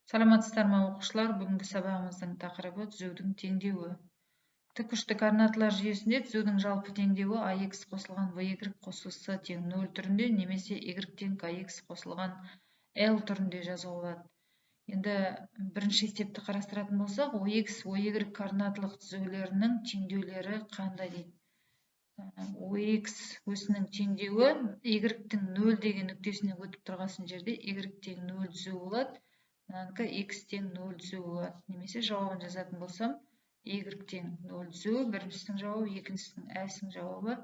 Саламатсыздар ма оқушылар? Бүгінгі сабағымыздың тақырыбы түзудің теңдеуі. Тікбұрышты координаталар жүйесінде түзудің жалпы теңдеуі ax қосылған y қосылысы тең 0 түрінде немесе y тең kx қосылған l түрінде жазуға болады. Енді бірінші есепті қарастыратын болсақ, ox, y координаталық түзулерінің теңдеулері қандай дейді. Ox өсінің теңдеуі y-тің 0 деген нүктесіне өтіп тұрғасын жерде y тең 0 түзу болады. Мынанікі x тең 0 түзу болады. Немесе жауабын жазатын болсам, y тең 0 түзу, біріншісінің жауабы, екіншісінің әсінің жауабы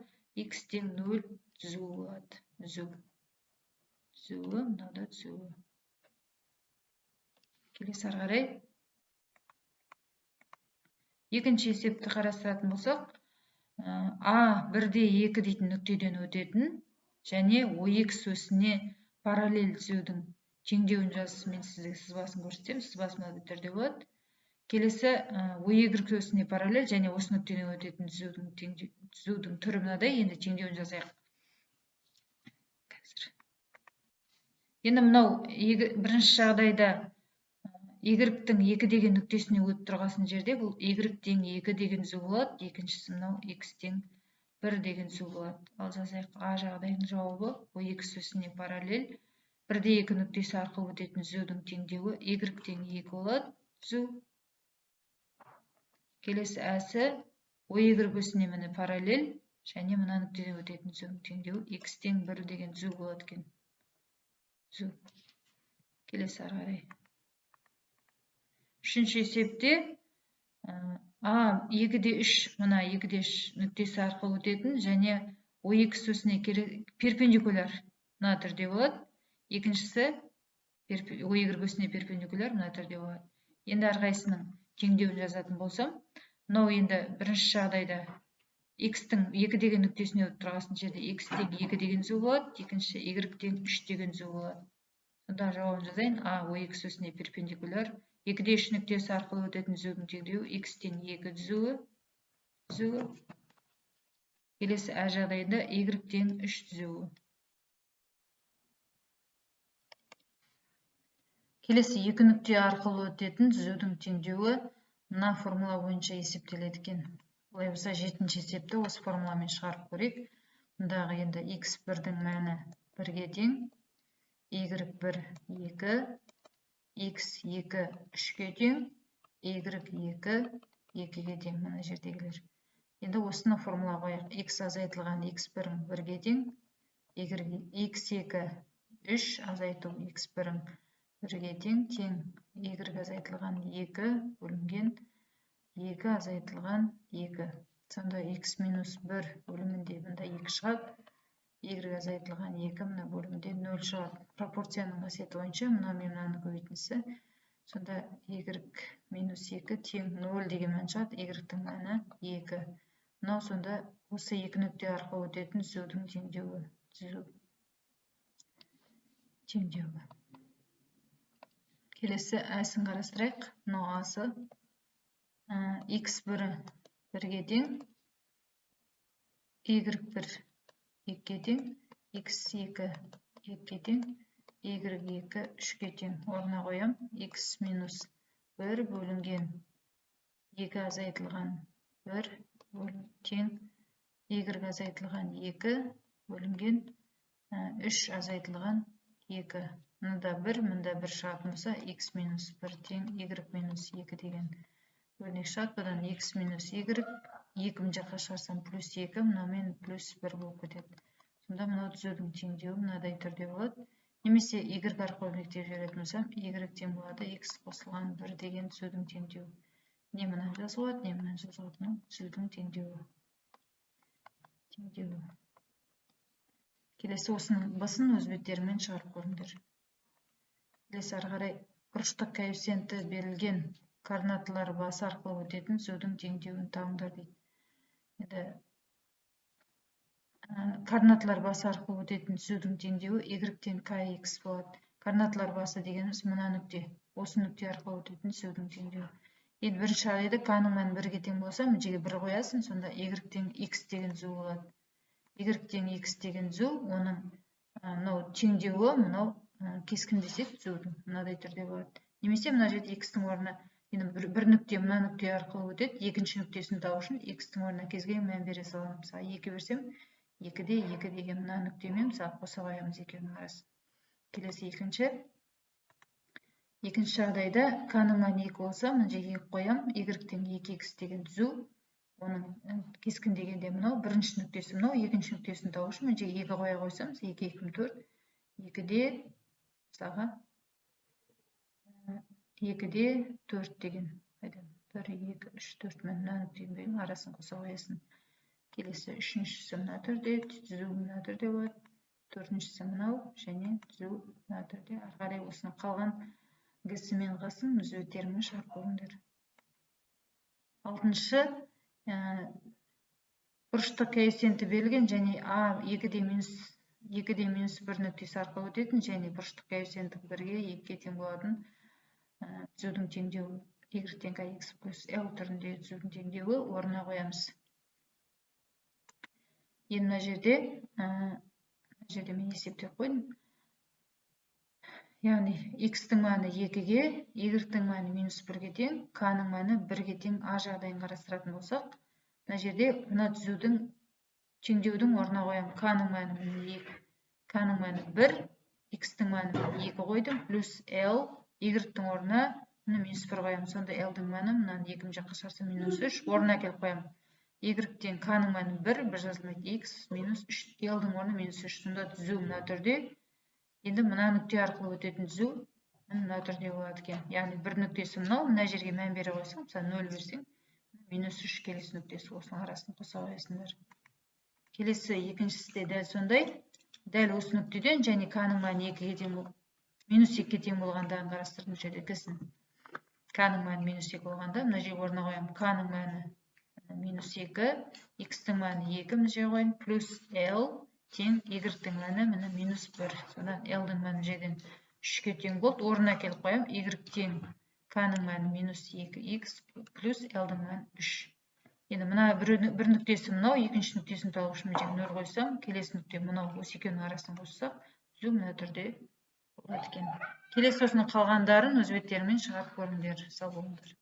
x тең 0 түзу болады. Түзуі, мынада түзуі. Келесі ары қарай. Екінші есепті қарастыратын болсақ, a 1-2 дейтін нүктеден өтетін және ox өсіне параллель түзудің теңдеуін жазсын, мен сізге сызбасын көрсетемін. Сызбасы мынадай түрде болады. Келесі y өсіне параллель және осы нүктеден өтетін түзудің түрі мынадай. Енді теңдеуін жазайық. Енді мынау бірінші жағдайда y-тің 2 деген нүктесіне өтіп тұрғасын жерде бұл y тең 2 деген түзу болады. Екіншісі мынау x тең 1 деген түзу болады. Ал жазайық, а жағдайының жауабы ox өсіне параллель 1-2 нүктесі арқылы өтетін түзудің теңдеуі y тең 2 болады. Түзу. Келесі әсі y өсіне міне параллель және мына нүктеден өтетін түзудің теңдеуі x тең 1 деген түзу болады екен. Түзу. Келесі ары қарай. Үшінші есепте a 2-3 мына 2-3 нүктесі арқылы өтетін және ox өсіне перпендикуляр мына түрде болады. Екіншісі y өсіне перпендикуляр мына түрде болады. Енді әрқайсының теңдеуін жазатын болсам, мынау енді бірінші жағдайда x-тің 2 деген нүктесіне өтіп тұрғасын жерде x тең 2 деген түзу болады, екінші y тең 3 деген түзу болады. Сонда жауабын жазайын, a ox өсіне перпендикуляр 2-3 нүктесі арқылы өтетін түзудің теңдеуі x тең 2 түзуі. Келесі ә жағдайында y тең 3 түзуі. Келесі 2 нүкте арқылы өтетін түзудің теңдеуі мына формула бойынша есептеледі екен. Олай болса, 7-ші есепті осы формуламен шығарып көрейік. Мұндағы енді x1-дің мәні 1-ге тең, y1 2, x2 3-ге тең, y2 2-ге тең. Мына жердегілер. Енді осыны формула қояйық. X азайтылған x1 1-ге тең, x2 3 азайту x1 1-ге тең, y азайтылған 2 бөлінген 2 азайтылған 2. Сонда x минус 1 бөлімінде мұнда 2 шығады. Y азайтылған 2 мұна бөлімде 0 шығады. Пропорцияның қасиеті бойынша мұна мен мынаны көбейтіндісі. Сонда y минус 2 тең 0 деген мән шығады. Y-тің мәні 2. Мынау сонда осы 2 нүкте арқылы өтетін түзудің теңдеуі. Келесі әсін қарастырайық. Мынау асы x1 1-ге тең, y1 2-ге тең, x2 2-ге тең, y2 3-ге тең. Орнына қоям. X минус 1 бөлінген 2 азайтылған 1 тең, y азайтылған 2 бөлінген 3 азайтылған 2. Мұнда 1, мұнда 1 шығатын болса, x минус 1 тең, y минус 2 деген өрнек шығады. Бұдан x минус y 2 жаққа шығарсам плюс 2, мұнамен плюс 1 болып кетеді. Сонда мынау түзудің теңдеуі мынадай түрде болады. Немесе y арқылы өрнектеп жіберетін болсам, y тең болады x қосылған 1 деген түзудің теңдеуі. Не мына жазылады, не мына жазылады. Түзудің теңдеуі. Келесі осының басын өз беттерімен шығарып көріңдер. Келесі ары қарай бұрыштық коэффициенті берілген координаталар басы арқылы өтетін түзудің теңдеуін табыңдар дейді. Енді координаталар басы арқылы өтетін түзудің теңдеуі y тең kx болады. Координаталар басы дегеніміз мына нүкте. Осы нүкте арқылы өтетін түзудің теңдеуі. Енді бірінші жағдайда k-ның мәні 1-ге тең болса, мына жерге 1 қоясың, сонда y тең x деген түзу болады. Y тең x деген түзу, оның мынау теңдеуі, мынау кескіндесек түзудің мынадай түрде болады. Немесе мына жерде x-тің орнына енді бір нүкте мына нүкте арқылы өтеді. Екінші нүктесін табу үшін x-тің орнына кез келген мән бере саламын. Мысалы 2 берсем, 2-де 2 деген мына нүктемен мысалы қоса қоямыз екеуінің арасын. Келесі екінші жағдайда k-ның мәні 2 болса, мына жерге қоям, y-тен 2x деген түзу. Оның кескіндегенде мынау бірінші нүктесі мынау, екінші нүктесін табу үшін мына жерге 2 қоя қойсам, 2 2 4, 2-де мысалға 2-де 4 деген. 1 2 3 4 мына нүктенің арасын қоса қоясың. Келесі үшіншісі мына түрде, түзу мына түрде болады. Төртіншісі мынау және түзу мына түрде. Ары қарай осыны қалған г-сі мен ға-сын мүзбеттерімен шығарып қойыңдар. Алтыншы, бұрыштық коэффициенті берілген және а 2-де минус 1 нүктесі арқылы өтетін және бұрыштық коэффициенті 1-ге 2-ге тең болатын түзудің теңдеуі y-тен kx плюс l түрінде түзудің теңдеуі орнына қоямыз. Енді мына жерде мен есептеп қойдым. Яғни x-тің мәні 2-ге, y-тің мәні минус 1-ге тең, k-ның мәні 1-ге тең а жағдайын қарастыратын болсақ, мына жерде мына түзудің теңдеудің орнына қоямын. K-ның мәні 2, k-ның мәні 1, x-тің мәні 2 қойдым, плюс l, y-тің орнына минус 1 қоямын. Сонда l-дің мәні мынаны 2 жаққа шығарсам минус 3, орнына келіп қоямын. Y-тен k-ның мәні 1 жазылмайды, x минус 3, l-дің орны минус 3. Сонда түзу мына түрде. Енді мына нүкте арқылы өтетін түзу мына түрде болады екен. Яғни бір нүктесі мынау, мына жерге мән бере қойсаң, мысалы 0 берсең, минус 3 келесі нүктесі, осының арасын қоса қоясыңдар. Келесі екіншісі де дәл сондай. Дәл осы нүктеден және k-ның мәні 2-ге тең, минус 2-ге тең болғандағын қарастырдым жерде кісін. K-ның мәні минус 2 болғанда, мына жерге орнына қоямын. K-ның мәні минус 2, x-тің мәні 2 мына жерге қоямын, плюс l тең y-тің мәні міне минус 1. Содан l-дің мәні жерден 3-ге тең болды. Орнына келіп қоямын. Y тең k-ның мәні минус 2x плюс l-дің мәні 3. Енді мына бір нүктесі мынау, екінші нүктесін табу үшін жерге 0 қойсам, келесі нүкте мынау, осы екеуінің арасын қоссақ, түзу мына түрде болады екен. Келесі осының қалғандарын өз беттерімен шығарып көріңдер. Сау болыңдар.